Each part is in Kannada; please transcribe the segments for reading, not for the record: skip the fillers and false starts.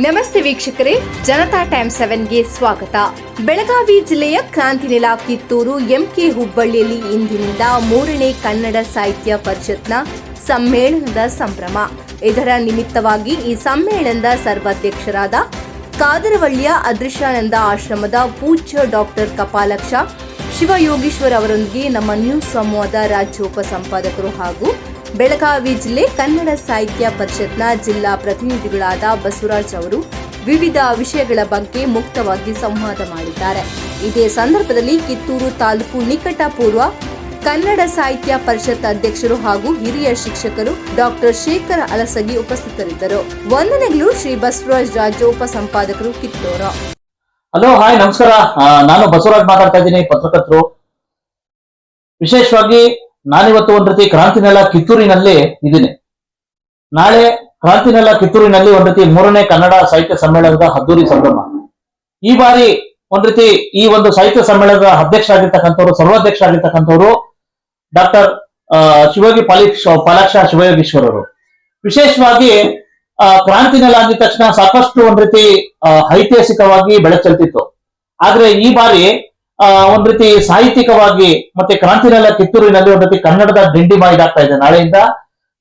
ನಮಸ್ತೆ ವೀಕ್ಷಕರೇ, ಜನತಾ ಟೈಮ್ 7ಗೆ ಸ್ವಾಗತ. ಬೆಳಗಾವಿ ಜಿಲ್ಲೆಯ ಕ್ರಾಂತಿನೆಲ ಕಿತ್ತೂರು ಎಂಕೆ ಹುಬ್ಬಳ್ಳಿಯಲ್ಲಿ ಇಂದಿನಿಂದ 3ನೇ ಕನ್ನಡ ಸಾಹಿತ್ಯ ಪರಿಷತ್ನ ಸಮ್ಮೇಳನದ ಸಂಭ್ರಮ. ಇದರ ನಿಮಿತ್ತವಾಗಿ ಈ ಸಮ್ಮೇಳನದ ಸರ್ವಾಧ್ಯಕ್ಷರಾದ ಕಾದರವಳ್ಳಿಯ ಅದೃಶ್ಯಾನಂದ ಆಶ್ರಮದ ಪೂಜ್ಯ ಡಾಕ್ಟರ್ ಕಪಾಲಕ್ಷ ಶಿವಯೋಗೀಶ್ವರ್ ಅವರೊಂದಿಗೆ ನಮ್ಮ ನ್ಯೂಸ್ ಸಮೂಹದ ರಾಜ್ಯ ಉಪ ಸಂಪಾದಕರು ಹಾಗೂ ಬೆಳಗಾವಿ ಜಿಲ್ಲೆ ಕನ್ನಡ ಸಾಹಿತ್ಯ ಪರಿಷತ್ನ ಜಿಲ್ಲಾ ಪ್ರತಿನಿಧಿಗಳಾದ ಬಸವರಾಜ್ ಅವರು ವಿವಿಧ ವಿಷಯಗಳ ಬಗ್ಗೆ ಮುಕ್ತವಾಗಿ ಸಂವಾದ ಮಾಡಿದ್ದಾರೆ. ಇದೇ ಸಂದರ್ಭದಲ್ಲಿ ಕಿತ್ತೂರು ತಾಲೂಕು ನಿಕಟಪೂರ್ವ ಕನ್ನಡ ಸಾಹಿತ್ಯ ಪರಿಷತ್ ಅಧ್ಯಕ್ಷರು ಹಾಗೂ ಹಿರಿಯ ಶಿಕ್ಷಕರು ಡಾಕ್ಟರ್ ಶೇಖರ್ ಅಲಸಗಿ ಉಪಸ್ಥಿತರಿದ್ದರು. ವಂದನೆಗಳು ಶ್ರೀ ಬಸವರಾಜ್ ರಾಜ್ಯ ಉಪ ಸಂಪಾದಕರು ಕಿತ್ತೂರು. ಹಲೋ, ಹಾಯ್, ನಮಸ್ಕಾರ. ನಾನು ಬಸವರಾಜ್ ಮಾತಾಡ್ತಾ ಇದ್ದೀನಿ, ಪತ್ರಕರ್ತರು. ವಿಶೇಷವಾಗಿ ನಾನಿವತ್ತು ಒಂದ್ ರೀತಿ ಕ್ರಾಂತಿನೆಲ ಕಿತ್ತೂರಿನಲ್ಲಿ ಇದ್ದೀನಿ. ನಾಳೆ ಕ್ರಾಂತಿನೆಲ ಕಿತ್ತೂರಿನಲ್ಲಿ ಒಂದ್ ರೀತಿ 3ನೇ ಕನ್ನಡ ಸಾಹಿತ್ಯ ಸಮ್ಮೇಳನದ ಅದ್ದೂರಿ ಸಂಭ್ರಮ. ಈ ಬಾರಿ ಒಂದ್ ರೀತಿ ಈ ಒಂದು ಸಾಹಿತ್ಯ ಸಮ್ಮೇಳನದ ಅಧ್ಯಕ್ಷರಾಗಿರ್ತಕ್ಕಂಥವ್ರು, ಸರ್ವಾಧ್ಯಕ್ಷರಾಗಿರ್ತಕ್ಕಂಥವ್ರು ಡಾಕ್ಟರ್ ಪಾಲಾಕ್ಷ ಶಿವಯೋಗೀಶ್ವರ್ ಅವರು. ವಿಶೇಷವಾಗಿ ಕ್ರಾಂತಿನೆಲ ಅಂದಿದ ತಕ್ಷಣ ಸಾಕಷ್ಟು ಒಂದ್ ರೀತಿ ಐತಿಹಾಸಿಕವಾಗಿ ಬೆಳಕು ಚೆಲ್ತಿತ್ತು. ಆದ್ರೆ ಈ ಬಾರಿ ಒಂದ್ ರೀತಿ ಸಾಹಿತ್ಯಿಕವಾಗಿ ಮತ್ತೆ ಕ್ರಾಂತಿನೆಲ ಕಿತ್ತೂರಿನಲ್ಲಿ ಒಂದ್ ರೀತಿ ಕನ್ನಡದ ಡಿಂಡಿಮ ಇದಾಗ್ತಾ ಇದೆ ನಾಳೆಯಿಂದ.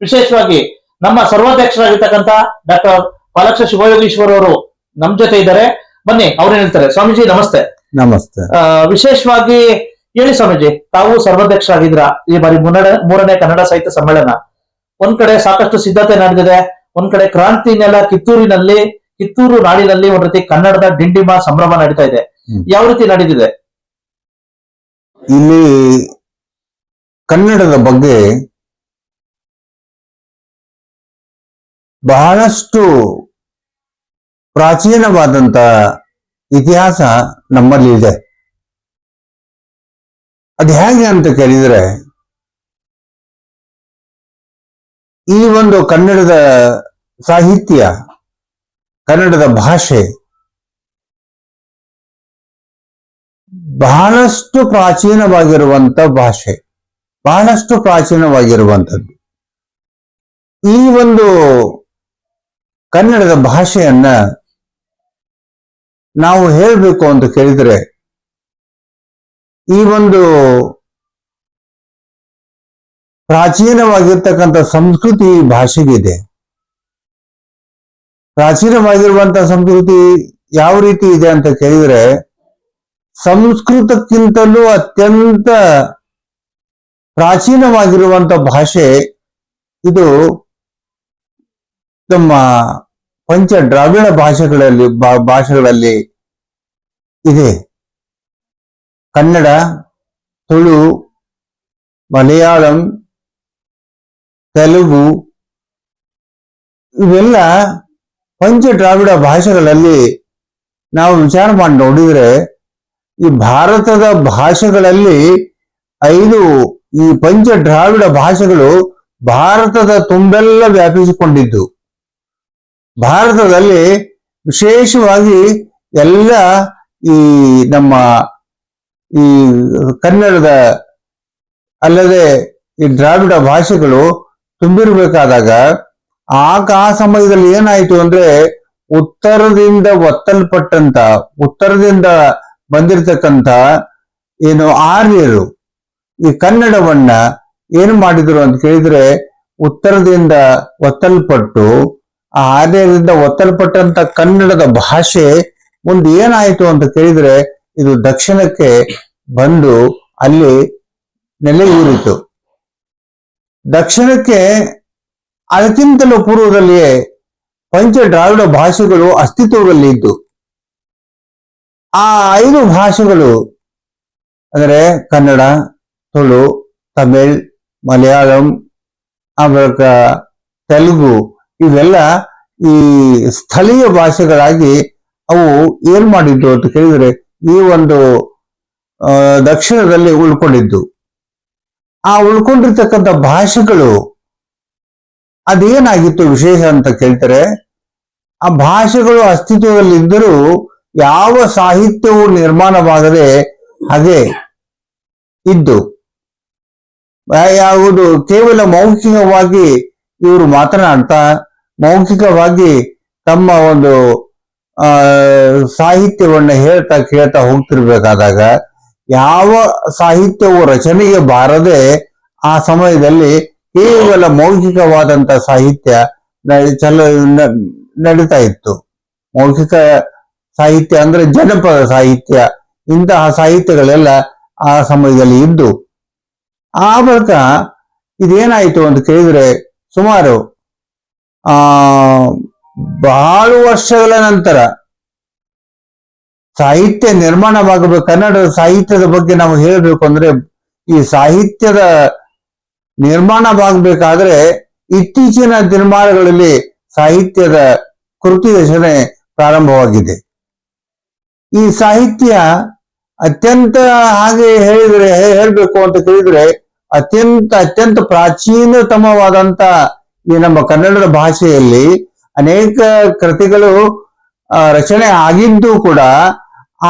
ವಿಶೇಷವಾಗಿ ನಮ್ಮ ಸರ್ವಾಧ್ಯಕ್ಷರಾಗಿರ್ತಕ್ಕಂಥ ಡಾಕ್ಟರ್ ಪಾಲಾಕ್ಷ ಶಿವಯೋಗೀಶ್ವರ್ ಅವರು ನಮ್ ಜೊತೆ ಇದ್ದಾರೆ. ಬನ್ನಿ, ಅವ್ರು ಹೇಳ್ತಾರೆ. ಸ್ವಾಮೀಜಿ ನಮಸ್ತೆ. ನಮಸ್ತೆ. ವಿಶೇಷವಾಗಿ ಹೇಳಿ ಸ್ವಾಮೀಜಿ, ತಾವು ಸರ್ವಾಧ್ಯಕ್ಷರಾಗಿದ್ರ ಈ ಬಾರಿ 3ನೇ ಕನ್ನಡ ಸಾಹಿತ್ಯ ಸಮ್ಮೇಳನ. ಒಂದ್ ಕಡೆ ಸಾಕಷ್ಟು ಸಿದ್ಧತೆ ನಡೆದಿದೆ, ಒಂದ್ ಕಡೆ ಕ್ರಾಂತಿನೆಲ ಕಿತ್ತೂರು ನಾಡಿನಲ್ಲಿ ಒಂದ್ ರೀತಿ ಕನ್ನಡದ ಡಿಂಡಿಮ ಸಂಭ್ರಮ ನಡೀತಾ ಇದೆ. ಯಾವ ರೀತಿ ನಡೀತಿದೆ? ಇಲ್ಲಿ ಕನ್ನಡದ ಬಗ್ಗೆ ಬಹಳಷ್ಟು ಪ್ರಾಚೀನವಾದಂತ ಇತಿಹಾಸ ನಮ್ಮಲ್ಲಿ ಇದೆ. ಅದು ಹೇಗೆ ಅಂತ ಕೇಳಿದ್ರೆ, ಈ ಒಂದು ಕನ್ನಡದ ಸಾಹಿತ್ಯ, ಕನ್ನಡದ ಭಾಷೆ ಬಹಳಷ್ಟು ಪ್ರಾಚೀನವಾಗಿರುವಂಥದ್ದು. ಈ ಒಂದು ಕನ್ನಡದ ಭಾಷೆಯನ್ನ ನಾವು ಹೇಳಬೇಕು ಅಂತ ಕೇಳಿದ್ರೆ, ಈ ಒಂದು ಪ್ರಾಚೀನವಾಗಿರ್ತಕ್ಕಂಥ ಸಂಸ್ಕೃತಿ ಭಾಷೆಗಿದೆ. ಪ್ರಾಚೀನವಾಗಿರುವಂತಹ ಸಂಸ್ಕೃತಿ ಯಾವ ರೀತಿ ಇದೆ ಅಂತ ಕೇಳಿದ್ರೆ, ಸಂಸ್ಕೃತಕ್ಕಿಂತಲೂ ಅತ್ಯಂತ ಪ್ರಾಚೀನವಾಗಿರುವಂತ ಭಾಷೆ ಇದು ನಮ್ಮ ಪಂಚ ದ್ರಾವಿಡ ಭಾಷೆಗಳಲ್ಲಿ ಇದೆ. ಕನ್ನಡ, ತುಳು, ಮಲಯಾಳಂ, ತೆಲುಗು ಇವೆಲ್ಲ ಪಂಚ ದ್ರಾವಿಡ ಭಾಷೆಗಳಲ್ಲಿ ನಾವು ವಿಚಾರ ಮಾಡಿ ನೋಡಿದ್ರೆ, ಈ ಭಾರತದ ಭಾಷೆಗಳಲ್ಲಿ 5 ಈ ಪಂಚ ದ್ರಾವಿಡ ಭಾಷೆಗಳು ಭಾರತದ ತುಂಬೆಲ್ಲ ವ್ಯಾಪಿಸಿಕೊಂಡಿದ್ದು. ಭಾರತದಲ್ಲಿ ವಿಶೇಷವಾಗಿ ಎಲ್ಲ ಈ ನಮ್ಮ ಈ ಕನ್ನಡದ ಅಲ್ಲದೆ ಈ ದ್ರಾವಿಡ ಭಾಷೆಗಳು ತುಂಬಿರಬೇಕಾದಾಗ ಆ ಸಮಯದಲ್ಲಿ ಏನಾಯ್ತು ಅಂದ್ರೆ, ಉತ್ತರದಿಂದ ಬಂದಿರತಕ್ಕಂತ ಏನು ಆರ್ಯರು ಈ ಕನ್ನಡವನ್ನ ಏನು ಮಾಡಿದ್ರು ಅಂತ ಕೇಳಿದ್ರೆ, ಉತ್ತರದಿಂದ ಒತ್ತಲ್ಪಟ್ಟು ಆ ಆರ್ಯರಿಂದ ಒತ್ತಲ್ಪಟ್ಟಂತ ಕನ್ನಡದ ಭಾಷೆ ಮುಂದೆ ಏನಾಯ್ತು ಅಂತ ಕೇಳಿದ್ರೆ, ಇದು ದಕ್ಷಿಣಕ್ಕೆ ಬಂದು ಅಲ್ಲಿ ನೆಲೆಯೂರಿತು. ದಕ್ಷಿಣಕ್ಕೆ ಅದಕ್ಕಿಂತಲೂ ಪೂರ್ವದಲ್ಲಿಯೇ ಪಂಚ ದ್ರಾವಿಡ ಭಾಷೆಗಳು ಅಸ್ತಿತ್ವದಲ್ಲಿ ಇದ್ದು, ಆ 5 ಭಾಷೆಗಳು ಅಂದರೆ ಕನ್ನಡ, ತುಳು, ತಮಿಳ್, ಮಲಯಾಳಂ, ಆಮೇಲೆ ತೆಲುಗು ಇವೆಲ್ಲ ಈ ಸ್ಥಳೀಯ ಭಾಷೆಗಳಾಗಿ ಅವು ಏನ್ ಮಾಡಿದ್ದು ಅಂತ ಕೇಳಿದ್ರೆ, ಈ ಒಂದು ದಕ್ಷಿಣದಲ್ಲಿ ಉಳ್ಕೊಂಡಿದ್ದು. ಆ ಉಳ್ಕೊಂಡಿರ್ತಕ್ಕಂಥ ಭಾಷೆಗಳು ಅದೇನಾಗಿತ್ತು ವಿಶೇಷ ಅಂತ ಕೇಳ್ತಾರೆ, ಆ ಭಾಷೆಗಳು ಅಸ್ತಿತ್ವದಲ್ಲಿದ್ದರೂ ಯಾವ ಸಾಹಿತ್ಯವು ನಿರ್ಮಾಣವಾಗದೆ ಹಾಗೆ ಇದ್ದು, ಯಾವುದು ಕೇವಲ ಮೌಖಿಕವಾಗಿ ಇವರು ಮಾತನಾಡ್ತಾ ಮೌಖಿಕವಾಗಿ ತಮ್ಮ ಒಂದು ಆ ಸಾಹಿತ್ಯವನ್ನ ಹೇಳ್ತಾ ಕೇಳ್ತಾ ಹೋಗ್ತಿರ್ಬೇಕಾದಾಗ ಯಾವ ಸಾಹಿತ್ಯವು ರಚನೆಗೆ ಬಾರದೆ ಆ ಸಮಯದಲ್ಲಿ ಕೇವಲ ಮೌಖಿಕವಾದಂತ ಸಾಹಿತ್ಯ ನಡೀತಾ ಇತ್ತು. ಮೌಖಿಕ ಸಾಹಿತ್ಯ ಅಂದ್ರೆ ಜನಪದ ಸಾಹಿತ್ಯ, ಇಂತಹ ಸಾಹಿತ್ಯಗಳೆಲ್ಲ ಆ ಸಮಯದಲ್ಲಿ ಇದ್ದು. ಆ ಬಳಿಕ ಇದೇನಾಯ್ತು ಅಂತ ಕೇಳಿದ್ರೆ ಸುಮಾರು ಬಹಳ ವರ್ಷಗಳ ನಂತರ ಸಾಹಿತ್ಯ ನಿರ್ಮಾಣವಾಗಬೇಕು. ಕನ್ನಡದ ಸಾಹಿತ್ಯದ ಬಗ್ಗೆ ನಾವು ಹೇಳಬೇಕು ಅಂದ್ರೆ ಈ ಸಾಹಿತ್ಯದ ನಿರ್ಮಾಣವಾಗಬೇಕಾದ್ರೆ ಇತ್ತೀಚಿನ ದಿನಮಾನಗಳಲ್ಲಿ ಸಾಹಿತ್ಯದ ಕೃತಿ ರಚನೆ ಪ್ರಾರಂಭವಾಗಿದೆ. ಈ ಸಾಹಿತ್ಯ ಅತ್ಯಂತ ಹಾಗೆ ಹೇಳ್ಬೇಕು ಅಂತ ಕೇಳಿದ್ರೆ ಅತ್ಯಂತ ಪ್ರಾಚೀನತಮವಾದಂತ ಈ ನಮ್ಮ ಕನ್ನಡದ ಭಾಷೆಯಲ್ಲಿ ಅನೇಕ ಕೃತಿಗಳು ರಚನೆ ಆಗಿದ್ದು ಕೂಡ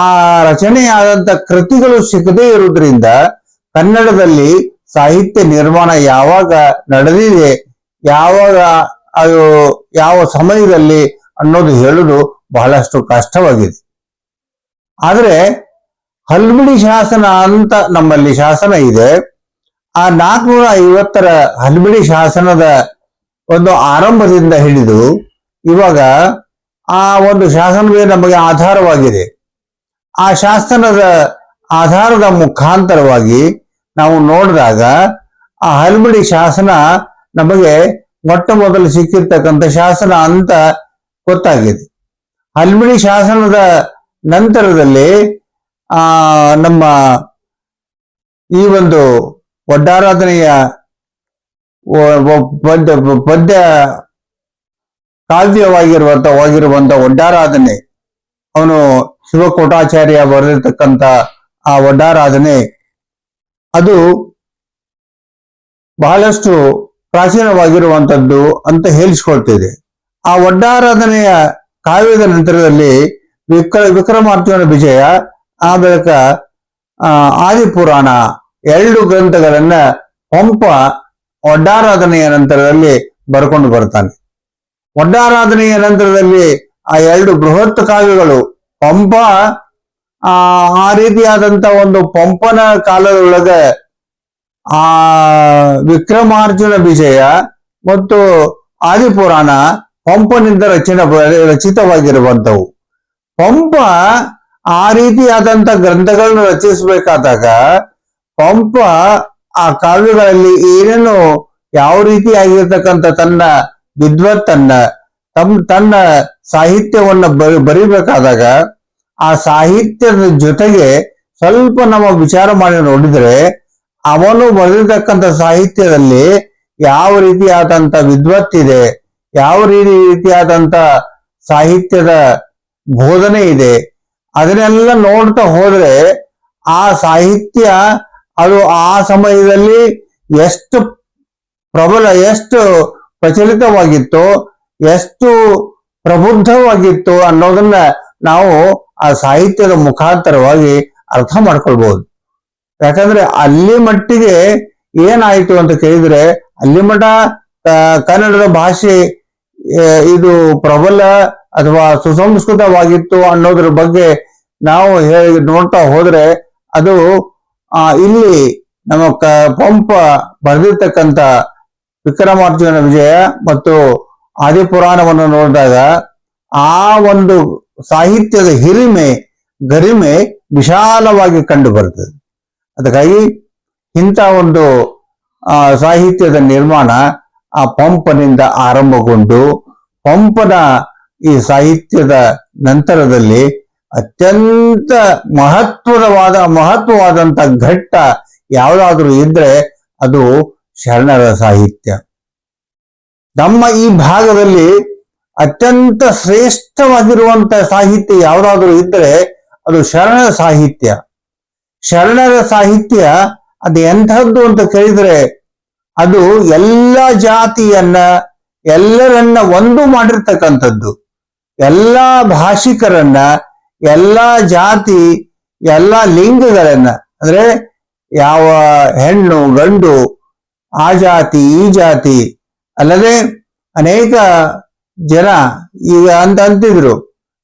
ಆ ರಚನೆಯಾದಂತ ಕೃತಿಗಳು ಸಿಗದೇ ಇರುವುದರಿಂದ ಕನ್ನಡದಲ್ಲಿ ಸಾಹಿತ್ಯ ನಿರ್ಮಾಣ ಯಾವಾಗ ನಡೆದಿದೆ, ಯಾವಾಗ ಅದು ಯಾವ ಸಮಯದಲ್ಲಿ ಅನ್ನೋದು ಹೇಳುವುದು ಬಹಳಷ್ಟು ಕಷ್ಟವಾಗಿದೆ. ಆದ್ರೆ ಹಲ್ಮಿಡಿ ಶಾಸನ ಅಂತ ನಮ್ಮಲ್ಲಿ ಶಾಸನ ಇದೆ. ಆ 450 ಹಲ್ಮಿಡಿ ಶಾಸನದ ಒಂದು ಆರಂಭದಿಂದ ಹಿಡಿದು ಇವಾಗ ಆ ಒಂದು ಶಾಸನವೇ ನಮಗೆ ಆಧಾರವಾಗಿದೆ. ಆ ಶಾಸನದ ಆಧಾರದ ಮುಖಾಂತರವಾಗಿ ನಾವು ನೋಡಿದಾಗ ಆ ಹಲ್ಮಿಡಿ ಶಾಸನ ನಮಗೆ ಮೊಟ್ಟ ಮೊದಲು ಸಿಕ್ಕಿರ್ತಕ್ಕಂಥ ಶಾಸನ ಅಂತ ಗೊತ್ತಾಗಿದೆ. ಹಲ್ಮಿಡಿ ಶಾಸನದ ನಂತರದಲ್ಲಿ ನಮ್ಮ ಈ ಒಂದು ಒಡ್ಡಾರಾಧನೆಯ ಪದ್ಯ ಕಾವ್ಯವಾಗಿರುವಂತ ಒಡ್ಡಾರಾಧನೆ, ಅವನು ಶಿವಕೋಟಾಚಾರ್ಯ ಬರೆದಿರ್ತಕ್ಕಂಥ ಆ ಒಡ್ಡಾರಾಧನೆ ಅದು ಬಹಳಷ್ಟು ಪ್ರಾಚೀನವಾಗಿರುವಂತದ್ದು ಅಂತ ಹೇಳಿಸ್ಕೊಳ್ತಿದೆ. ಆ ಒಡ್ಡಾರಾಧನೆಯ ಕಾವ್ಯದ ನಂತರದಲ್ಲಿ ವಿಕ್ರಮಾರ್ಜುನ ವಿಜಯ, ಆ ಬಳಿಕ ಆದಿಪುರಾಣ 2 ಗ್ರಂಥಗಳನ್ನ ಪಂಪ ಒಡ್ಡಾರಾಧನೆಯ ನಂತರದಲ್ಲಿ ಬರ್ಕೊಂಡು ಬರ್ತಾನೆ. ಒಡ್ಡಾರಾಧನೆಯ ನಂತರದಲ್ಲಿ ಆ 2 ಬೃಹತ್ ಕಾವ್ಯಗಳು ಪಂಪ ಆ ರೀತಿಯಾದಂತ ಒಂದು ಪಂಪನ ಕಾಲದೊಳಗೆ ಆ ವಿಕ್ರಮಾರ್ಜುನ ವಿಜಯ ಮತ್ತು ಆದಿಪುರಾಣ ಪಂಪನಿಂದ ರಚಿತವಾಗಿರುವಂತವು. ಪಂಪ ಆ ರೀತಿಯಾದಂತ ಗ್ರಂಥಗಳನ್ನು ರಚಿಸಬೇಕಾದಾಗ ಪಂಪ ಆ ಕಾವ್ಯಗಳಲ್ಲಿ ಏನೇನು ಯಾವ ರೀತಿಯಾಗಿರ್ತಕ್ಕಂಥ ತನ್ನ ವಿದ್ವತ್ತನ್ನ ತನ್ನ ಸಾಹಿತ್ಯವನ್ನ ಬರಿಬೇಕಾದಾಗ ಆ ಸಾಹಿತ್ಯದ ಜೊತೆಗೆ ಸ್ವಲ್ಪ ನಮ್ಮ ವಿಚಾರ ಮಾಡಿ ನೋಡಿದ್ರೆ ಅವನು ಬರೆದಿರ್ತಕ್ಕಂಥ ಸಾಹಿತ್ಯದಲ್ಲಿ ಯಾವ ರೀತಿಯಾದಂತ ವಿದ್ವತ್ತಿದೆ, ಯಾವ ರೀತಿಯಾದಂತ ಸಾಹಿತ್ಯದ ಬೋಧನೆ ಇದೆ, ಅದನ್ನೆಲ್ಲ ನೋಡ್ತಾ ಹೋದ್ರೆ ಆ ಸಾಹಿತ್ಯ ಅದು ಆ ಸಮಯದಲ್ಲಿ ಎಷ್ಟು ಪ್ರಬಲ, ಎಷ್ಟು ಪ್ರಚಲಿತವಾಗಿತ್ತು, ಎಷ್ಟು ಪ್ರಬುದ್ಧವಾಗಿತ್ತು ಅನ್ನೋದನ್ನ ನಾವು ಆ ಸಾಹಿತ್ಯದ ಮುಖಾಂತರವಾಗಿ ಅರ್ಥ ಮಾಡ್ಕೊಳ್ಬಹುದು. ಯಾಕಂದ್ರೆ ಅಲ್ಲಿ ಮಟ್ಟಿಗೆ ಏನಾಯ್ತು ಅಂತ ಕೇಳಿದ್ರೆ ಅಲ್ಲಿ ಮಠ ಕನ್ನಡದ ಭಾಷೆ ಇದು ಪ್ರಬಲ ಅಥವಾ ಸುಸಂಸ್ಕೃತವಾಗಿತ್ತು ಅನ್ನೋದ್ರ ಬಗ್ಗೆ ನಾವು ನೋಡ್ತಾ ಹೋದ್ರೆ ಅದು ಇಲ್ಲಿ ನಮ್ಮ ಪಂಪ ಬರೆದಿರ್ತಕ್ಕಂಥ ವಿಕ್ರಮಾರ್ಜುನ ವಿಜಯ ಮತ್ತು ಆದಿಪುರಾಣವನ್ನು ನೋಡಿದಾಗ ಆ ಒಂದು ಸಾಹಿತ್ಯದ ಗರಿಮೆ ವಿಶಾಲವಾಗಿ ಕಂಡು ಬರ್ತದೆ. ಅದಕ್ಕಾಗಿ ಇಂಥ ಒಂದು ಸಾಹಿತ್ಯದ ನಿರ್ಮಾಣ ಆ ಪಂಪನಿಂದ ಆರಂಭಗೊಂಡು ಪಂಪನ ಈ ಸಾಹಿತ್ಯದ ನಂತರದಲ್ಲಿ ಅತ್ಯಂತ ಮಹತ್ವವಾದಂತ ಘಟ್ಟ ಯಾವುದಾದ್ರೂ ಇದ್ರೆ ಅದು ಶರಣರ ಸಾಹಿತ್ಯ. ನಮ್ಮ ಈ ಭಾಗದಲ್ಲಿ ಅತ್ಯಂತ ಶ್ರೇಷ್ಠವಾಗಿರುವಂತ ಸಾಹಿತ್ಯ ಯಾವುದಾದ್ರೂ ಇದ್ರೆ ಅದು ಶರಣರ ಸಾಹಿತ್ಯ. ಶರಣರ ಸಾಹಿತ್ಯ ಅದು ಎಂಥದ್ದು ಅಂತ ಕೇಳಿದ್ರೆ ಅದು ಎಲ್ಲ ಜಾತಿಯನ್ನ ಎಲ್ಲರನ್ನ ಒಂದು ಮಾಡಿರ್ತಕ್ಕಂಥದ್ದು. ಎಲ್ಲ ಭಾಷಿಕರನ್ನ, ಎಲ್ಲ ಜಾತಿ, ಎಲ್ಲ ಲಿಂಗಗಳನ್ನ, ಅಂದ್ರೆ ಯಾವ ಹೆಣ್ಣು ಗಂಡು, ಆ ಜಾತಿ ಈ ಜಾತಿ ಅಲ್ಲದೆ ಅನೇಕ ಜನ ಈಗ ಅಂತ ಅಂತಿದ್ರು.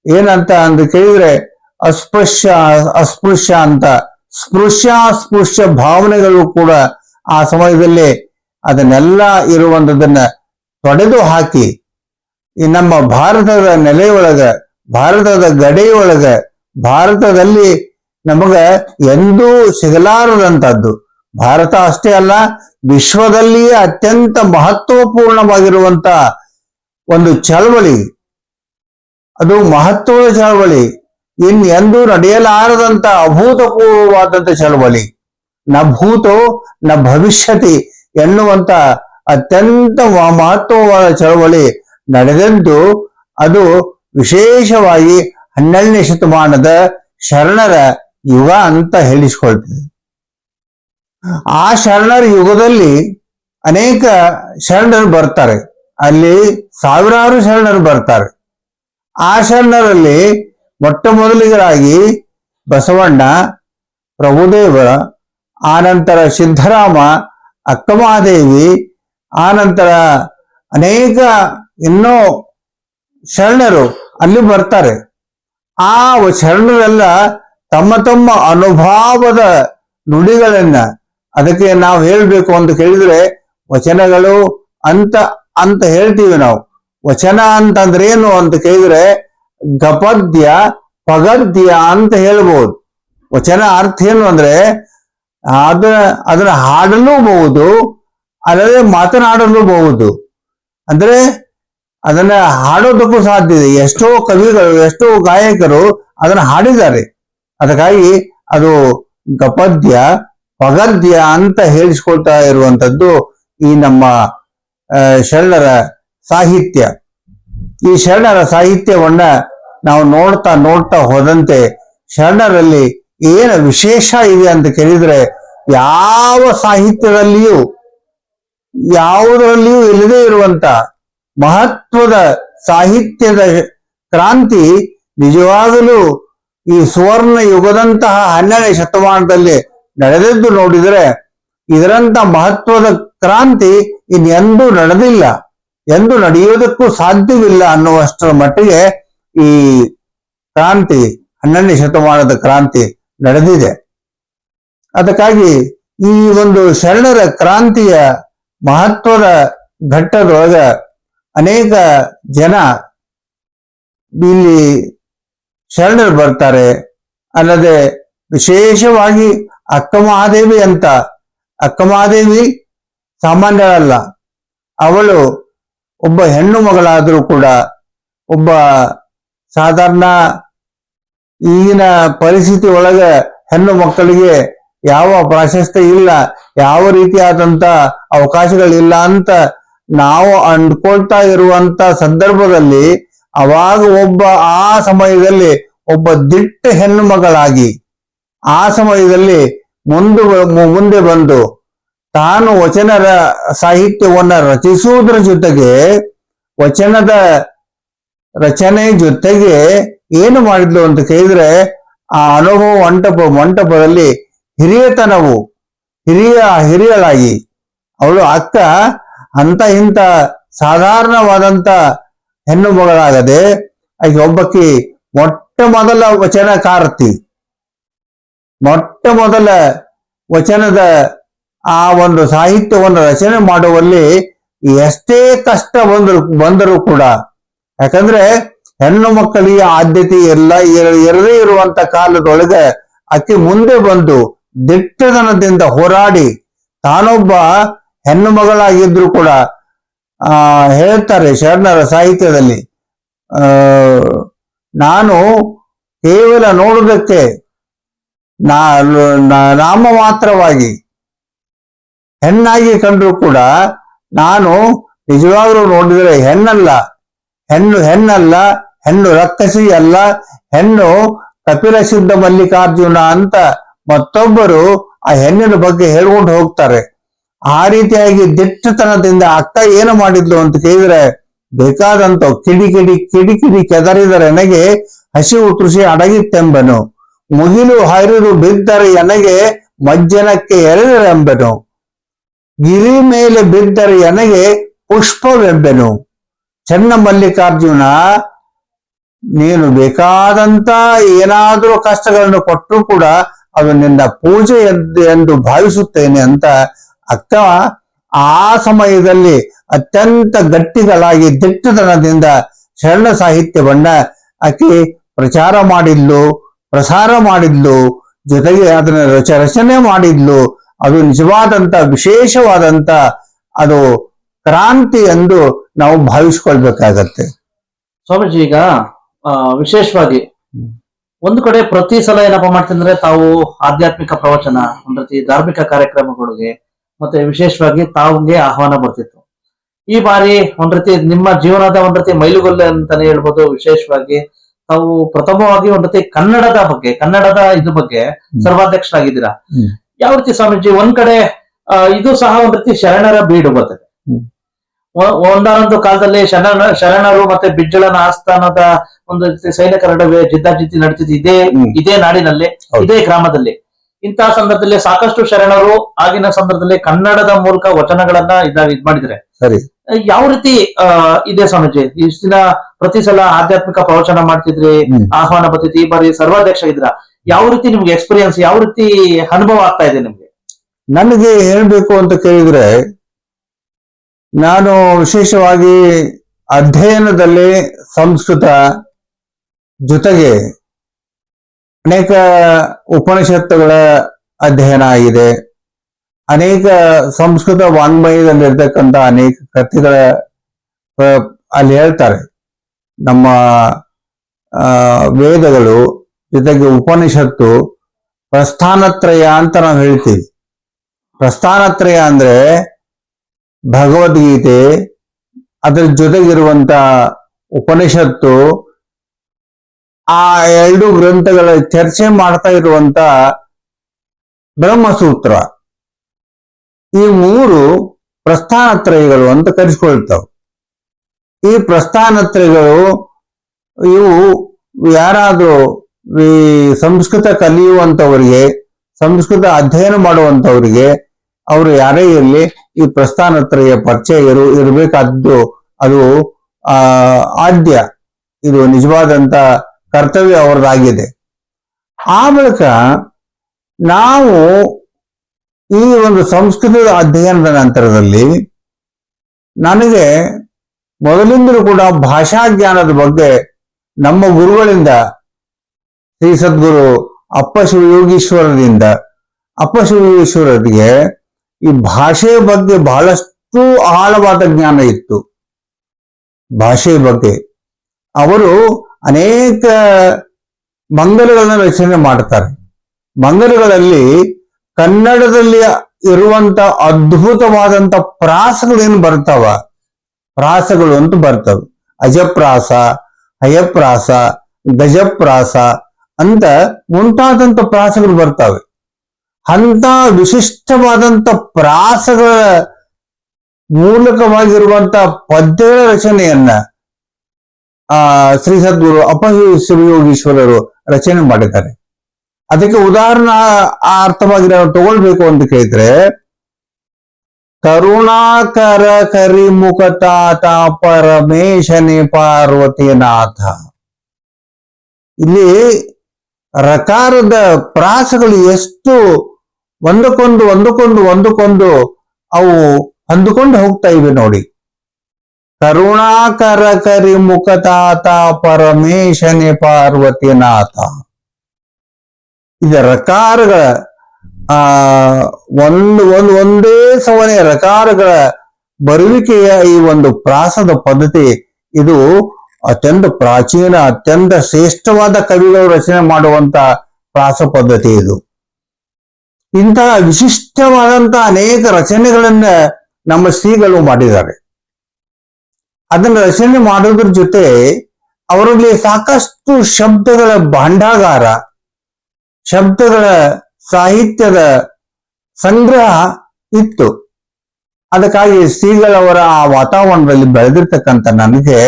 ಏನಂತ ಅಂತ ಕೇಳಿದ್ರೆ ಅಸ್ಪೃಶ್ಯ ಅಸ್ಪೃಶ್ಯ ಅಂತ, ಅಸ್ಪೃಶ್ಯ ಭಾವನೆಗಳು ಕೂಡ ಆ ಸಮಯದಲ್ಲಿ ಅದನ್ನೆಲ್ಲ ಇರುವಂತದನ್ನ ತೊಡೆದು ಹಾಕಿ ಈ ನಮ್ಮ ಭಾರತದ ನೆಲೆಯೊಳಗ, ಭಾರತದ ಗಡಿಯೊಳಗ, ಭಾರತದಲ್ಲಿ ನಮಗ ಎಂದೂ ಸಿಗಲಾರದಂತದ್ದು, ಭಾರತ ಅಷ್ಟೇ ಅಲ್ಲ ವಿಶ್ವದಲ್ಲಿಯೇ ಅತ್ಯಂತ ಮಹತ್ವಪೂರ್ಣವಾಗಿರುವಂತ ಒಂದು ಚಳವಳಿ, ಅದು ಮಹತ್ವದ ಚಳವಳಿ, ಎಂದೂ ನಡೆಯಲಾರದಂತ ಅಭೂತಪೂರ್ವವಾದಂತ ಚಳವಳಿ, ನ ಭೂತೋ ನ ಭವಿಷ್ಯತಿ ಎನ್ನುವಂತ ಅತ್ಯಂತ ಮಹತ್ವವಾದ ಚಳವಳಿ ನಡೆದದ್ದು. ಅದು ವಿಶೇಷವಾಗಿ 12ನೇ ಶತಮಾನದ ಶರಣರ ಯುಗ ಅಂತ ಹೇಳಿಸ್ಕೊಳ್ತದೆ. ಆ ಶರಣರ ಯುಗದಲ್ಲಿ ಅನೇಕ ಶರಣರು ಬರ್ತಾರೆ, ಅಲ್ಲಿ ಸಾವಿರಾರು ಶರಣರು ಬರ್ತಾರೆ. ಆ ಶರಣರಲ್ಲಿ ಮೊಟ್ಟ ಮೊದಲಿಗರಾಗಿ ಬಸವಣ್ಣ, ಪ್ರಭುದೇವ, ಆನಂತರ ಸಿದ್ಧರಾಮ, ಅಕ್ಕಮಹಾದೇವಿ, ಆನಂತರ ಅನೇಕ ಇನ್ನೂ ಶರಣರು ಅಲ್ಲಿ ಬರ್ತಾರೆ. ಆ ಶರಣರೆಲ್ಲ ತಮ್ಮ ತಮ್ಮ ಅನುಭವದ ನುಡಿಗಳನ್ನ, ಅದಕ್ಕೆ ನಾವು ಹೇಳ್ಬೇಕು ಅಂತ ಕೇಳಿದ್ರೆ ವಚನಗಳು ಅಂತ ಅಂತ ಹೇಳ್ತೀವಿ ನಾವು. ವಚನ ಅಂತಂದ್ರೆ ಏನು ಅಂತ ಕೇಳಿದ್ರೆ ಗಪದ್ಯ ಪಗದ್ಯ ಅಂತ ಹೇಳ್ಬೋದು. ವಚನ ಅರ್ಥ ಏನು ಅಂದ್ರೆ ಅದನ್ನ ಹಾಡಲೂಬಹುದು, ಅಲ್ಲದೆ ಮಾತನಾಡಲೂಬಹುದು. ಅಂದ್ರೆ ಅದನ್ನ ಹಾಡೋದಕ್ಕೂ ಸಾಧ್ಯ ಇದೆ. ಎಷ್ಟೋ ಕವಿಗಳು, ಎಷ್ಟೋ ಗಾಯಕರು ಅದನ್ನ ಹಾಡಿದ್ದಾರೆ. ಅದಕ್ಕಾಗಿ ಅದು ಗಪದ್ಯ ಪಗದ್ಯ ಅಂತ ಹೇಳಿಸ್ಕೊಳ್ತಾ ಇರುವಂತದ್ದು ಈ ನಮ್ಮ ಶರಣರ ಸಾಹಿತ್ಯ. ಈ ಶರಣರ ಸಾಹಿತ್ಯವನ್ನ ನಾವು ನೋಡ್ತಾ ನೋಡ್ತಾ ಹೋದಂತೆ ಶರಣರಲ್ಲಿ ಏನು ವಿಶೇಷ ಇದೆ ಅಂತ ಕೇಳಿದ್ರೆ ಯಾವ ಸಾಹಿತ್ಯದಲ್ಲಿಯೂ ಯಾವುದರಲ್ಲಿಯೂ ಇಲ್ಲದೆ ಇರುವಂತ ಮಹತ್ವದ ಸಾಹಿತ್ಯದ ಕ್ರಾಂತಿ ನಿಜವಾಗಲೂ ಈ ಸುವರ್ಣ ಯುಗದಂತಹ 12ನೇ ಶತಮಾನದಲ್ಲಿ ನಡೆದದ್ದು ನೋಡಿದರೆ ಇದರಂತ ಮಹತ್ವದ ಕ್ರಾಂತಿ ಇನ್ನೆಂದೂ ನಡೆದಿಲ್ಲ, ಎಂದು ನಡೆಯುವುದಕ್ಕೂ ಸಾಧ್ಯವಿಲ್ಲ ಅನ್ನುವಷ್ಟರ ಮಟ್ಟಿಗೆ ಈ ಕ್ರಾಂತಿ 12ನೇ ಶತಮಾನದ ಕ್ರಾಂತಿ ನಡೆದಿದೆ. ಅದಕ್ಕಾಗಿ ಈ ಒಂದು ಶರಣರ ಕ್ರಾಂತಿಯ ಮಹತ್ವದ ಘಟ್ಟದೊಳಗ ಅನೇಕ ಜನ ಇಲ್ಲಿ ಶರಣರು ಬರ್ತಾರೆ. ಅಲ್ಲದೆ ವಿಶೇಷವಾಗಿ ಅಕ್ಕಮಹಾದೇವಿ ಅಂತ, ಅಕ್ಕಮಹಾದೇವಿ ಸಾಮಾನ್ಯರಲ್ಲ, ಅವಳು ಒಬ್ಬ ಹೆಣ್ಣು ಮಗಳಾದರೂ ಕೂಡ ಒಬ್ಬ ಸಾಧಾರಣ ಈಗಿನ ಪರಿಸ್ಥಿತಿ ಒಳಗ ಹೆಣ್ಣು ಮಕ್ಕಳಿಗೆ ಯಾವ ಪ್ರಾಶಸ್ತ್ಯ ಇಲ್ಲ, ಯಾವ ರೀತಿಯಾದಂತ ಅವಕಾಶಗಳಿಲ್ಲ ಅಂತ ನಾವು ಅಂದ್ಕೊಳ್ತಾ ಇರುವಂತ ಸಂದರ್ಭದಲ್ಲಿ ಅವಾಗ ಆ ಸಮಯದಲ್ಲಿ ಒಬ್ಬ ದಿಟ್ಟ ಹೆಣ್ಣು ಮಗಳಾಗಿ ಆ ಸಮಯದಲ್ಲಿ ಮುಂದೆ ಬಂದು ತಾನು ವಚನದ ಸಾಹಿತ್ಯವನ್ನ ರಚಿಸುವುದರ ಜೊತೆಗೆ ವಚನದ ರಚನೆ ಜೊತೆಗೆ ಏನು ಮಾಡಿದ್ಲು ಅಂತ ಕೇಳಿದ್ರೆ ಆ ಅನುಭವ ಮಂಟಪದಲ್ಲಿ ಹಿರಿಯಳಾಗಿ ಅವಳು ಅಕ್ಕ ಅಂತ ಇಂಥ ಸಾಧಾರಣವಾದಂತ ಹೆಣ್ಣು ಮಗಳಾಗದೆ ಆಕೆ ಒಬ್ಬಕ್ಕೆ ಮೊಟ್ಟ ಮೊದಲ ವಚನಕಾರ್ತಿ, ಮೊಟ್ಟ ಮೊದಲ ವಚನದ ಆ ಒಂದು ಸಾಹಿತ್ಯವನ್ನು ರಚನೆ ಮಾಡುವಲ್ಲಿ ಎಷ್ಟೇ ಕಷ್ಟ ಬಂದರೂ ಕೂಡ, ಯಾಕಂದ್ರೆ ಹೆಣ್ಣು ಮಕ್ಕಳಿಗೆ ಆದ್ಯತೆ ಇರದೇ ಇರುವಂತ ಕಾಲದೊಳಗೆ ಆಕೆ ಮುಂದೆ ಬಂದು ದಿಟ್ಟತನದಿಂದ ಹೋರಾಡಿ ತಾನೊಬ್ಬ ಹೆಣ್ಣು ಮಗಳಾಗಿದ್ರು ಕೂಡ ಹೇಳ್ತಾರೆ ಶರಣರ ಸಾಹಿತ್ಯದಲ್ಲಿ, ನಾನು ಕೇವಲ ನೋಡುವುದಕ್ಕೆ ನಾಮ ಮಾತ್ರವಾಗಿ ಹೆಣ್ಣಾಗಿ ಕಂಡ್ರು ಕೂಡ ನಾನು ನಿಜವಾಗ್ಲೂ ನೋಡಿದರೆ ಹೆಣ್ಣಲ್ಲ, ಹೆಣ್ಣು ರಕ್ಕಸಿ ಅಲ್ಲ, ಹೆಣ್ಣು ಕಪಿಲ ಸಿದ್ಧ ಮಲ್ಲಿಕಾರ್ಜುನ ಅಂತ ಮತ್ತೊಬ್ಬರು ಆ ಹೆಣ್ಣಿನ ಬಗ್ಗೆ ಹೇಳ್ಕೊಂಡು ಹೋಗ್ತಾರೆ. ಆ ರೀತಿಯಾಗಿ ದಿಟ್ಟತನದಿಂದ ಅಕ್ಕ ಏನು ಮಾಡಿದ್ಲು ಅಂತ ಕೇಳಿದ್ರೆ ಬೇಕಾದಂತ ಕಿಡಿ ಕೆದರಿದರೆ ಎನಗೆ ಹಸಿವು ಕೃಷಿ ಅಡಗಿತ್ತೆಂಬನು, ಮುಗಿಲು ಹರಿದು ಬಿದ್ದರೆ ಎನಗೆ ಮಜ್ಜನಕ್ಕೆ ಎರೆದರೆಂಬೆನು, ಗಿರಿ ಮೇಲೆ ಬಿದ್ದರೆ ಎನಗೆ ಪುಷ್ಪವೆಂಬೆನು, ಚನ್ನಮಲ್ಲಿಕಾರ್ಜುನ ನೀನು ಬೇಕಾದಂತ ಏನಾದರೂ ಕಷ್ಟಗಳನ್ನು ಕೊಟ್ಟರು ಕೂಡ ಅದು ನಿನ್ನ ಪೂಜೆ ಎಂದು ಭಾವಿಸುತ್ತೇನೆ ಅಂತ ಅಕ್ಕ ಆ ಸಮಯದಲ್ಲಿ ಅತ್ಯಂತ ಗಟ್ಟಿಗಳಾಗಿ ದಿಟ್ಟತನದಿಂದ ಶರಣ ಸಾಹಿತ್ಯವನ್ನ ಆಕೆ ಪ್ರಚಾರ ಮಾಡಿದ್ಲು, ಪ್ರಸಾರ ಮಾಡಿದ್ಲು, ಜೊತೆಗೆ ಅದನ್ನ ರಚನೆ ಮಾಡಿದ್ಲು. ಅದು ನಿಜವಾದಂತ ವಿಶೇಷವಾದಂತ ಅದು ಕ್ರಾಂತಿ ಎಂದು ನಾವು ಭಾವಿಸ್ಕೊಳ್ಬೇಕಾಗತ್ತೆ. ಸ್ವಾಮೀಜಿ, ಈಗ ವಿಶೇಷವಾಗಿ ಒಂದು ಕಡೆ ಪ್ರತಿ ಸಲ ಏನಪ್ಪಾ ಮಾಡ್ತಂದ್ರೆ ತಾವು ಆಧ್ಯಾತ್ಮಿಕ ಪ್ರವಚನ, ಒಂದ್ ರೀತಿ ಧಾರ್ಮಿಕ ಕಾರ್ಯಕ್ರಮಗಳಿಗೆ ಮತ್ತೆ ವಿಶೇಷವಾಗಿ ತಾವುಗೆ ಆಹ್ವಾನ ಬರ್ತಿತ್ತು. ಈ ಬಾರಿ ಒಂದ್ ರೀತಿ ನಿಮ್ಮ ಜೀವನದ ಒಂದ್ ರೀತಿ ಮೈಲುಗಲ್ಲು ಅಂತಾನೆ ಹೇಳ್ಬೋದು. ವಿಶೇಷವಾಗಿ ತಾವು ಪ್ರಥಮವಾಗಿ ಒಂದ್ ರೀತಿ ಕನ್ನಡದ ಇದ್ರ ಬಗ್ಗೆ ಸರ್ವಾಧ್ಯಕ್ಷರಾಗಿದ್ದೀರಾ. ಯಾವ ರೀತಿ ಸ್ವಾಮೀಜಿ, ಒಂದ್ ಕಡೆ ಇದು ಸಹ ಒಂದ್ ರೀತಿ ಶರಣರ ಬೀಡು ಬರ್ತದೆ. ಒಂದಾನೊಂದು ಕಾಲದಲ್ಲಿ ಶರಣರು ಮತ್ತೆ ಬಿಜ್ಜಳನ ಆಸ್ಥಾನದ ಒಂದು ರೀತಿ ಸೈನಿಕರ ನಡುವೆ ಜಿದ್ದಾಜಿದ್ದಿ ನಡೀತಿದ್ದು ಇದೇ ನಾಡಿನಲ್ಲಿ, ಇದೇ ಗ್ರಾಮದಲ್ಲಿ. ಇಂತಹ ಸಂದರ್ಭದಲ್ಲಿ ಸಾಕಷ್ಟು ಶರಣರು ಆಗಿನ ಸಂದರ್ಭದಲ್ಲಿ ಕನ್ನಡದ ಮೂಲಕ ವಚನಗಳನ್ನ ಇದ್ ಮಾಡಿದ್ರೆ ಸರಿ. ಯಾವ ರೀತಿ ಇದೆ ಸ್ವಾಮೀಜಿ? ಇಷ್ಟ ದಿನ ಪ್ರತಿ ಸಲ ಆಧ್ಯಾತ್ಮಿಕ ಪ್ರವಚನ ಮಾಡ್ತಿದ್ರಿ, ಆಹ್ವಾನ ಬರ್ತಿದ್ರಿ, ಈ ಬಾರಿ ಸರ್ವಾಧ್ಯಕ್ಷ ಇದ್ರ. ಯಾವ ರೀತಿ ನಿಮ್ಗೆ ಎಕ್ಸ್ಪೀರಿಯನ್ಸ್, ಯಾವ ರೀತಿ ಅನುಭವ ಆಗ್ತಾ ಇದೆ ನಿಮ್ಗೆ? ನನಗೆ ಹೇಳ್ಬೇಕು ಅಂತ ಕೇಳಿದ್ರೆ, ನಾನು ವಿಶೇಷವಾಗಿ ಅಧ್ಯಯನದಲ್ಲಿ ಸಂಸ್ಕೃತ ಜೊತೆಗೆ ಅನೇಕ ಉಪನಿಷತ್ತುಗಳ ಅಧ್ಯಯನ ಆಗಿದೆ. ಅನೇಕ ಸಂಸ್ಕೃತ ವಾಂಗ್ಮಯದಲ್ಲಿರ್ತಕ್ಕಂಥ ಅನೇಕ ಕಥೆಗಳ ಅಲ್ಲಿ ಹೇಳ್ತಾರೆ. ನಮ್ಮ ವೇದಗಳು ಜೊತೆಗೆ ಉಪನಿಷತ್ತು ಪ್ರಸ್ಥಾನತ್ರಯ ಅಂತ ನಾವು ಹೇಳ್ತೀವಿ. ಪ್ರಸ್ಥಾನತ್ರಯ ಅಂದ್ರೆ ಭಗವದ್ಗೀತೆ, ಅದರ ಜೊತೆಗಿರುವಂತ ಉಪನಿಷತ್ತು, ಆ ಎರಡು ಗ್ರಂಥಗಳ ಚರ್ಚೆ ಮಾಡ್ತಾ ಇರುವಂತ ಬ್ರಹ್ಮಸೂತ್ರ, ಈ ಮೂರು ಪ್ರಸ್ಥಾನತ್ರಯಗಳು ಅಂತ ಕರೆಸ್ಕೊಳ್ತಾವೆ. ಈ ಪ್ರಸ್ಥಾನತ್ರಯಗಳು ಇವು ಯಾರಾದ್ರೂ ಈ ಸಂಸ್ಕೃತ ಕಲಿಯುವಂತವರಿಗೆ, ಸಂಸ್ಕೃತ ಅಧ್ಯಯನ ಮಾಡುವಂತವರಿಗೆ, ಅವರು ಯಾರೇ ಇರಲಿ ಈ ಪ್ರಸ್ಥಾನತ್ರಯ ಪರಿಚಯ ಇರಬೇಕಾದ್ದು ಅದು ಆದ್ಯ. ಇದು ನಿಜವಾದಂತ ಕರ್ತವ್ಯ ಅವರದಾಗಿದೆ. ಆ ಬಳಿಕ ನಾವು ಈ ಒಂದು ಸಂಸ್ಕೃತದ ಅಧ್ಯಯನದ ನಂತರದಲ್ಲಿ ನನಗೆ ಮೊದಲಿಂದಲೂ ಕೂಡ ಭಾಷಾ ಜ್ಞಾನದ ಬಗ್ಗೆ ನಮ್ಮ ಗುರುಗಳಿಂದ, ಶ್ರೀ ಸದ್ಗುರು ಅಪ್ಪ ಶಿವಯೋಗೀಶ್ವರರಿಗೆ ಈ ಭಾಷೆಯ ಬಗ್ಗೆ ಬಹಳಷ್ಟು ಆಳವಾದ ಜ್ಞಾನ ಇತ್ತು. ಭಾಷೆಯ ಬಗ್ಗೆ ಅವರು ಅನೇಕ ಮಂಗಲಗಳನ್ನ ರಚನೆ ಮಾಡ್ತಾರೆ. ಮಂಗಲಗಳಲ್ಲಿ ಕನ್ನಡದಲ್ಲಿ ಇರುವಂತ ಅದ್ಭುತವಾದಂತ ಪ್ರಾಸಗಳೇನು ಪ್ರಾಸಗಳು ಅಂತ ಬರ್ತವೆ. ಅಜಪ್ರಾಸ, ಹಯಪ್ರಾಸ, ಗಜಪ್ರಾಸ ಅಂತ ಮುಂತಾದಂತ ಪ್ರಾಸಗಳು ಬರ್ತವೆ. ಅಂತ ವಿಶಿಷ್ಟವಾದಂತ ಪ್ರಾಸಗಳ ಮೂಲಕವಾಗಿರುವಂತ ಪದ್ಯಗಳ ರಚನೆಯನ್ನ ಶ್ರೀ ಸದ್ಗುರು ಅಪಶಿವಯೋಗೀಶ್ವರರು ರಚನೆ ಮಾಡಿದ್ದಾರೆ. ಅದಕ್ಕೆ ಉದಾಹರಣೆ ಅರ್ಥವಾಗಿ ನಾವು ತಗೊಳ್ಬೇಕು ಅಂತ ಕೇಳಿದ್ರೆ, ಕರುಣಾಕರ ಕರಿಮುಖತಾತ ಪರಮೇಶನೆ ಪಾರ್ವತಿನಾಥ. ಇಲ್ಲಿ ರಕಾರದ ಪ್ರಾಸಗಳು ಎಷ್ಟು ಒಂದಕ್ಕೊಂದು ಅವು ಹೊಂದಿಕೊಂಡು ಹೋಗ್ತಾ ಇವೆ ನೋಡಿ. ಕರುಣಾಕರ ಕರಿಮುಖತಾತ ಪರಮೇಶನೆ ಪಾರ್ವತಿನಾಥ. ಇದು ರಕಾರಗಳ ಒಂದೇ ಸವನೆ ರಕಾರಗಳ ಬರುವಿಕೆಯ ಈ ಒಂದು ಪ್ರಾಸದ ಪದ್ಧತಿ, ಇದು ಅತ್ಯಂತ ಪ್ರಾಚೀನ, ಅತ್ಯಂತ ಶ್ರೇಷ್ಠವಾದ ಕವಿಗಳು ರಚನೆ ಮಾಡುವಂತ ಪ್ರಾಸ ಪದ್ಧತಿ ಇದು. ಇಂತಹ ವಿಶಿಷ್ಟವಾದಂತ ಅನೇಕ ರಚನೆಗಳನ್ನ ನಮ್ಮ ಶ್ರೀಗಳು ಮಾಡಿದ್ದಾರೆ. ಅದನ್ನ ರಚನೆ ಮಾಡೋದ್ರ ಜೊತೆ ಅವರಲ್ಲಿ ಸಾಕಷ್ಟು ಶಬ್ದಗಳ ಭಾಂಡಾಗಾರ, ಶಬ್ದಗಳ ಸಾಹಿತ್ಯದ ಸಂಗ್ರಹ ಇತ್ತು. ಅದಕ್ಕಾಗಿ ಶ್ರೀಗಳವರ ಆ ವಾತಾವರಣದಲ್ಲಿ ಬೆಳೆದಿರ್ತಕ್ಕಂಥ ನನಗೆ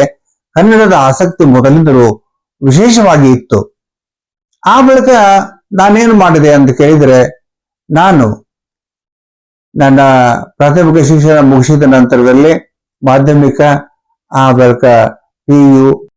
ಕನ್ನಡದ ಆಸಕ್ತಿ ಮೊದಲಿಂದಲೂ ವಿಶೇಷವಾಗಿ ಇತ್ತು. ಆ ಬಳಿಕ ನಾನೇನು ಮಾಡಿದೆ ಅಂತ ಕೇಳಿದ್ರೆ, ನಾನು ನನ್ನ ಪ್ರಾಥಮಿಕ ಶಿಕ್ಷಣ ಮುಗಿಸಿದ ನಂತರದಲ್ಲಿ ಮಾಧ್ಯಮಿಕ, ಆ ಬಳಿಕ PU